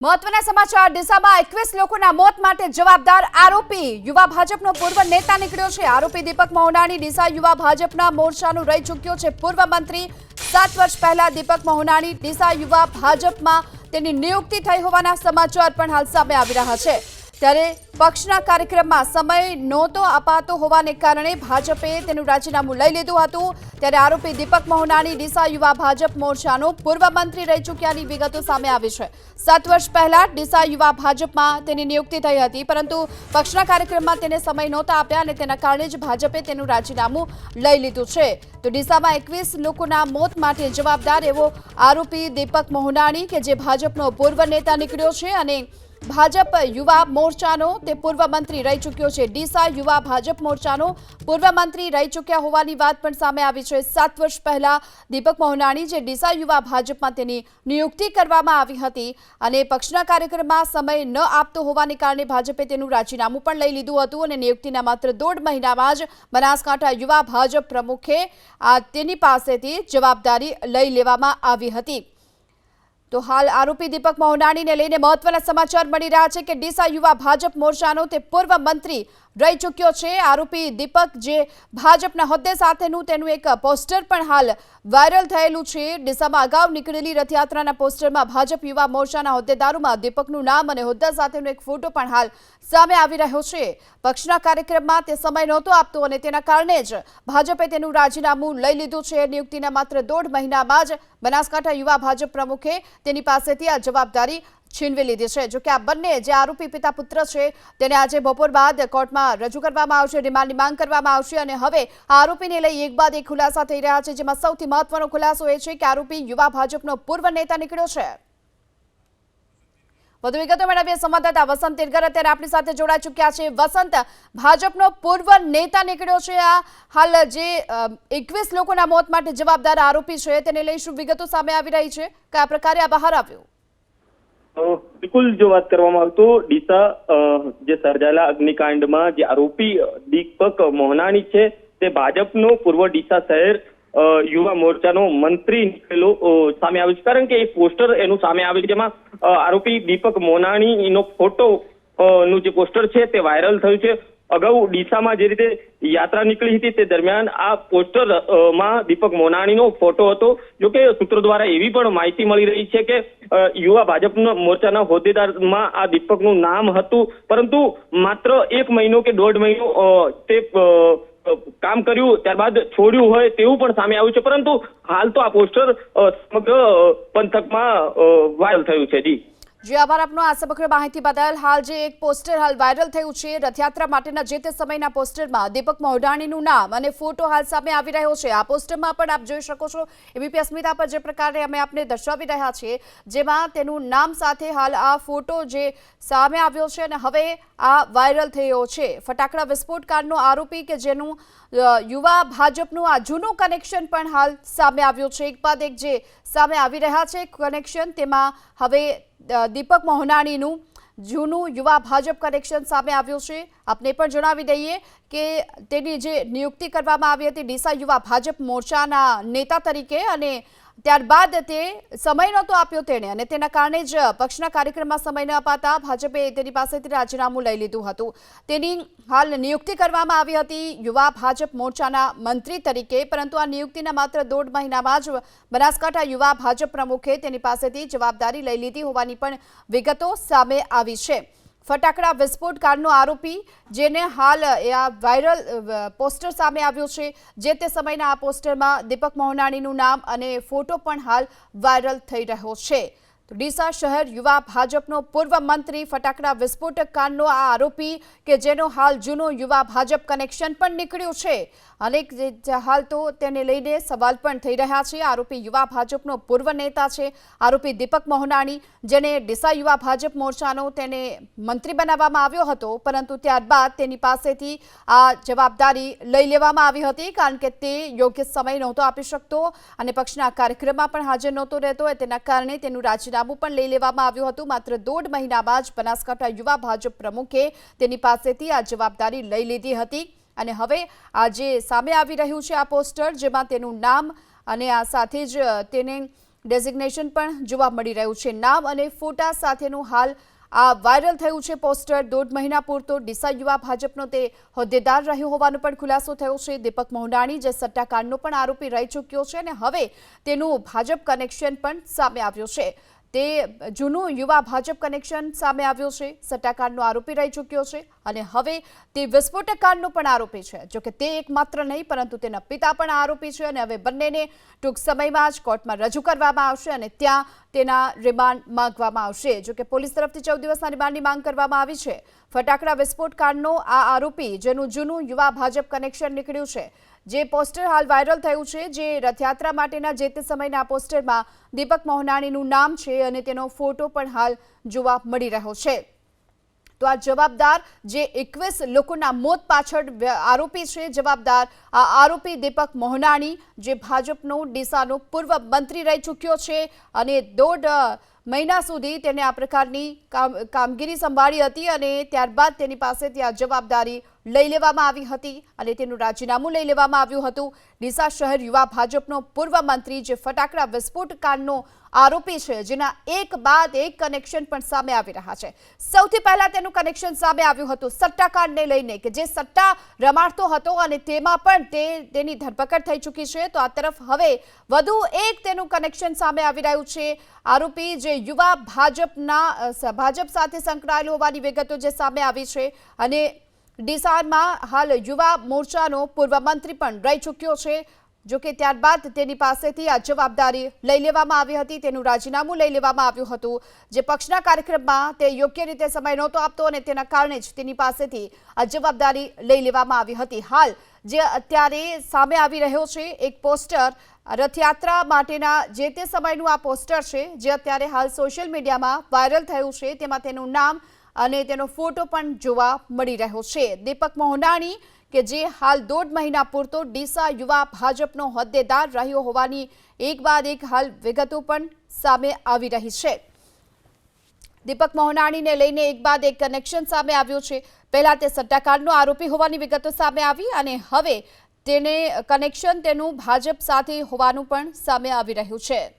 મહત્વના સમાચાર ડીસામાં 21 લોકોના મોત માટે જવાબદાર આરોપી યુવા ભાજપનો પૂર્વ નેતા નીકળ્યો છે। આરોપી દીપક મહોનાણી ડીસા યુવા ભાજપના મોરચાનું રહી ચૂક્યો છે। પૂર્વ મંત્રી 7 વર્ષ પહેલા દીપક મહોનાણી ડીસા યુવા ભાજપમાં તેની નિયુક્તિ થઈ હોવાના સમાચાર પણ હાલ સામે આવી રહ્યા છે। ત્યારે પક્ષના કાર્યક્રમમાં સમય નહોતો અપાતો હોવાને કારણે ભાજપે તેનું રાજીનામું લઈ લીધું હતું। ત્યારે આરોપી દીપક મહોનાણી ડીસા યુવા ભાજપ મોરચાનો પૂર્વ મંત્રી રહી ચૂક્યાની વિગતો સામે આવી છે। 7 વર્ષ પહેલા ડીસા યુવા ભાજપમાં તેની નિયુક્તિ થઈ હતી, પરંતુ પક્ષના કાર્યક્રમમાં તેને સમય નહોતા આપ્યા અને તેના કારણે જ ભાજપે તેનું રાજીનામું લઈ લીધું છે। તો ડીસામાં 21 લોકોના મોત માટે જવાબદાર એવો આરોપી દીપક મહોનાણી કે જે ભાજપનો પૂર્વ નેતા નીકળ્યો છે અને ભાજપ યુવા મોરચાનો તે પૂર્વ મંત્રી રહી ચૂક્યો છે। ડીસા યુવા ભાજપ મોરચાનો પૂર્વ મંત્રી રહી ચૂક્યા હોવાની વાત પણ સામે આવી છે। 7 વર્ષ પહેલા દીપક મહોનાણી જે ડીસા યુવા ભાજપમાં તેની નિયુક્તિ કરવામાં આવી હતી અને પક્ષના કાર્યક્રમમાં સમય ન આપતો હોવાને કારણે ભાજપે તેનું રાજીનામું પણ લઈ લીધું હતું અને નિયુક્તિના માત્ર 1.5 મહિનામાં જ બનાસકાંઠા યુવા ભાજપ પ્રમુખે તેની પાસેથી જવાબદારી લઈ લેવામાં આવી હતી। તો હાલ આરોપી દીપક મહોનાણીને લઈને મહત્વના સમાચાર મળી રહ્યા છે કે ડીસા યુવા ભાજપ મોરચાનો તે પૂર્વ મંત્રી રહી ચૂક્યો છે। આરોપી દીપક જે ભાજપના હોદ્દે સાથેનું તેનું એક પોસ્ટર પણ હાલ વાયરલ થયેલું છે। ડીસામાં અગાઉ નીકળેલી રથયાત્રાના પોસ્ટરમાં ભાજપ યુવા મોરચાના હોદ્દેદારોમાં દીપકનું નામ અને હોદ્દા સાથેનો એક ફોટો પણ હાલ સામે આવી રહ્યો છે। પક્ષના કાર્યક્રમમાં તે સમય નહોતો આપતો અને તેના કારણે જ ભાજપે તેનું રાજીનામું લઈ લીધું છે। નિયુક્તિના માત્ર 1.5 મહિનામાં જ બનાસકાંઠા યુવા ભાજપ પ્રમુખે તેની પાસેથી આ જવાબદારી છીનવી લીધી છે। જો કે આ બંને જે આરોપી પિતા પુત્ર છે તેને આજે બપોર બાદ કોર્ટમાં રજૂ કરવામાં આવશે, રિમાન્ડની માંગ કરવામાં આવશે અને હવે આ આરોપીને લઈ એક બાદ એક ખુલાસા થઈ રહ્યા છે, જેમાં સૌથી મહત્વનો ખુલાસો એ છે કે આરોપી યુવા ભાજપનો પૂર્વ નેતા નીકળ્યો છે। વધુ વિગતો મેળવીએ સંવાદદાતા વસંત તિરગર અત્યારે આપણી સાથે જોડાઈ ચૂક્યા છે। વસંત, ભાજપનો પૂર્વ નેતા નીકળ્યો છે, આ હાલ જે 21 લોકોના મોત માટે જવાબદાર આરોપી છે તેને લઈ શું વિગતો સામે આવી રહી છે, કયા પ્રકારે આ બહાર આવ્યું? બિલકુલ, જો વાત કરવામાં આવે તો ડીસા જે સર્જાયેલા અગ્નિકાંડમાં જે આરોપી દીપક મહોનાણી છે તે ભાજપનો પૂર્વ ડીસા શહેર યુવા મોરચાનો મંત્રી નીકળેલો સામે આવ્યો છે। કારણ કે એક પોસ્ટર એનું સામે આવે છે જેમાં આરોપી દીપક મહોનાણીનો ફોટો નું જે પોસ્ટર છે તે વાયરલ થયું છે। અગાઉ ડીસામાં જે રીતે યાત્રા નીકળી હતી તે દરમિયાન આ પોસ્ટરમાં દીપક મહોનાણીનો ફોટો હતો। જો કે સૂત્રો દ્વારા એવી પણ માહિતી મળી રહી છે કે યુવા ભાજપના મોરચાના હોદ્દેદારમાં આ દીપકનું નામ હતું, પરંતુ માત્ર 1 મહિનો કે 1.5 મહિનો તે કામ કર્યું ત્યારબાદ છોડ્યું હોય તેવું પણ સામે આવ્યું છે। પરંતુ હાલ તો આ પોસ્ટર સમગ્ર પંથકમાં વાયરલ થયું છે। જી આભાર આપનો આ સમગ્ર માહિતી બદલ। હાલ જે એક પોસ્ટર હાલ વાયરલ થયું છે રથયાત્રા માટેના જે તે સમયના પોસ્ટરમાં દીપક મહોનાણીનું નામ અને ફોટો હાલ સામે આવી રહ્યો છે। આ પોસ્ટરમાં પણ આપ જોઈ શકો છો એબીપી અસ્મિતા પર જે પ્રકારે અમે આપને દર્શાવી રહ્યા છીએ, જેમાં તેનું નામ સાથે હાલ આ ફોટો જે સામે આવ્યો છે અને હવે આ વાયરલ થયો છે। ફટાકડા વિસ્ફોટકાંડનો આરોપી કે જેનું યુવા ભાજપનું આ જૂનું કનેક્શન પણ હાલ સામે આવ્યું છે। એક બાદ એક જે સામે આવી રહ્યા છે કનેક્શન, તેમાં હવે દીપક મહોનાણીનું જૂનું યુવા ભાજપ કનેક્શન સામે આવ્યું છે। આપને પણ જણાવી દઈએ કે તેની જે નિયુક્તિ કરવામાં આવી હતી ડીસા યુવા ભાજપ મોરચાના નેતા તરીકે અને ત્યારબાદ તે સમય નહોતો આપ્યો તેણે અને તેના કારણે જ પક્ષના કાર્યક્રમમાં સમય ન અપાતા ભાજપે તેની પાસેથી રાજીનામું લઈ લીધું હતું। તેની હાલ નિયુક્તિ કરવામાં આવી હતી યુવા ભાજપ મોરચાના મંત્રી તરીકે, પરંતુ આ નિયુક્તિના માત્ર 1.5 મહિનામાં જ બનાસકાંઠા યુવા ભાજપ પ્રમુખે તેની પાસેથી જવાબદારી લઈ લીધી હોવાની પણ વિગતો સામે આવી છે। ફટાકડા વિસ્ફોટકાંડનો આરોપી જેને હાલ આ વાયરલ પોસ્ટર સામે આવ્યો છે, જે તે સમયના આ પોસ્ટરમાં દીપક મહોનાણીનું નામ અને ફોટો પણ હાલ વાયરલ થઈ રહ્યો છે। તો ડીસા શહેર યુવા ભાજપનો પૂર્વ મંત્રી ફટાકડા વિસ્ફોટક કાંડનો આ આરોપી કે જેનો હાલ જૂનો યુવા ભાજપ કનેક્શન પણ નીકળ્યું છે અને હાલ તો તેને લઈને સવાલ પણ થઈ રહ્યા છે। આરોપી યુવા ભાજપનો પૂર્વ નેતા છે આરોપી દીપક મહોનાણી, જેને ડીસા યુવા ભાજપ મોરચાનો તેને મંત્રી બનાવવામાં આવ્યો હતો, પરંતુ ત્યારબાદ તેની પાસેથી આ જવાબદારી લઈ લેવામાં આવી હતી કારણ કે તે યોગ્ય સમય નહોતો આપી શકતો અને પક્ષના કાર્યક્રમમાં પણ હાજર નહોતો રહેતો, તેના કારણે તેનું રાજીનામું પણ લઈ લેવામાં આવ્યું હતું। માત્ર 1.5 મહિનામાં જ બનાસકાંઠા યુવા ભાજપ પ્રમુખે તેની પાસેથી આ જવાબદારી લઈ લીધી હતી અને હવે આજે સામે આવી રહ્યું છે આ પોસ્ટર, જેમાં તેનું નામ અને આ સાથે જ તેને ડેઝિગ્નેશન પણ જોવા મળી રહ્યું છે. નામ અને ફોટા સાથેનું હાલ આ વાયરલ થયું છે પોસ્ટર. 1.5 મહિના પૂરતો ડીસા યુવા ભાજપનો તે હોદ્દેદાર રહ્યો હોવાનો પણ ખુલાસો થયો છે. દીપક મોહનાણી જે સટ્ટાકાંડનો પણ આરોપી રહી ચૂક્યો છે અને હવે તેનું ભાજપ કનેક્શન પણ સામે આવ્યું છે. તે જૂનું યુવા ભાજપ કનેક્શન સામે આવ્યું છે. સટ્ટાકાંડનો આરોપી રહી ચૂક્યો છે અને હવે તે વિસ્ફોટક કાંડનો પણ આરોપી છે. જોકે તે એકમાત્ર નહીં પરંતુ તેના પિતા પણ આરોપી છે અને હવે બંનેને ટૂંક સમયમાં જ કોર્ટમાં રજૂ કરવામાં આવશે અને ત્યાં તેના રિમાન્ડ માંગવામાં આવશે. જોકે પોલીસ તરફથી 14 દિવસના રિમાન્ડની માંગ કરવામાં આવી છે. ફટાકડા વિસ્ફોટ કાંડનો આ આરોપી જેનું જૂનું યુવા ભાજપ કનેક્શન નીકળ્યું છે, જે પોસ્ટર હાલ વાયરલ થયું છે, જે રથયાત્રા માટેના જે તે સમયના પોસ્ટરમાં દીપક મોહનાણીનું નામ છે અને તેનો ફોટો પણ હાલ જોવા મળી રહ્યો છે. તો આ જવાબદાર જે 21 લોકોના મોત પાછળ આરોપી છે, જવાબદાર આ આરોપી દીપક મોહનાણી જે ભાજપનો ડીસાનો પૂર્વ મંત્રી રહી ચૂક્યો છે અને 1.5 મહિના સુધી તેને આ પ્રકારની કામગીરી સંભાળી હતી અને ત્યારબાદ તેની પાસેથી આ જવાબદારી લઈ લેવામાં આવી હતી અને તેનું રાજીનામું લઈ લેવામાં આવ્યું હતું. ડીસા શહેર યુવા ભાજપનો પૂર્વ મંત્રી જે ફટાકડા વિસ્ફોટ કાંડનો આરોપી છે, જેના એક બાદ એક કનેક્શન પણ સામે આવી રહ્યા છે. સૌથી પહેલા તેનું કનેક્શન સામે આવ્યું હતું સટ્ટાકાંડને લઈને કે જે સટ્ટા રમાડતો હતો અને તેમાં પણ તેની ધરપકડ થઈ ચૂકી છે. તો આ તરફ હવે વધુ એક તેનું કનેક્શન સામે આવી રહ્યું છે. આરોપી જે યુવા ભાજપ સાથે સંકળાયેલો હોવાની વિગતો જે સામે આવી છે અને ડીસામાં હાલ યુવા મોરચાનો પૂર્વ મંત્રી પણ રહી ચૂક્યો છે. જોકે ત્યારબાદ તેની પાસેથી આ જવાબદારી લઈ લેવામાં આવી હતી, તેનું રાજીનામું લઈ લેવામાં આવ્યું હતું. જે પક્ષના કાર્યક્રમમાં તે યોગ્ય રીતે સમય નહોતો આપતો અને તેના કારણે જ તેની પાસેથી આ જવાબદારી લઈ લેવામાં આવી હતી. હાલ જે અત્યારે સામે આવી રહ્યો છે એક પોસ્ટર, રથયાત્રા માટેના જે તે સમયનું આ પોસ્ટર છે જે અત્યારે હાલ સોશિયલ મીડિયામાં વાયરલ થયું છે. તેમાં તેનું નામ અને તેનો ફોટો પણ જોવા મળી રહ્યો છે. દીપક મોહનાણી કે જે હાલ 1.5 મહિના પૂરતો ડીસા યુવા ભાજપનો હોદ્દેદાર રહ્યો હોવાની એક બાદ એક હાલ વિગતો પણ સામે આવી રહી છે. દીપક મોહનાણીને લઈને એક બાદ એક કનેક્શન સામે આવ્યું છે. પહેલા તે સટ્ટાકાંડનો આરોપી હોવાની વિગતો સામે આવી અને હવે તેને કનેક્શન તેનું ભાજપ સાથે હોવાનું પણ સામે આવી રહ્યું છે.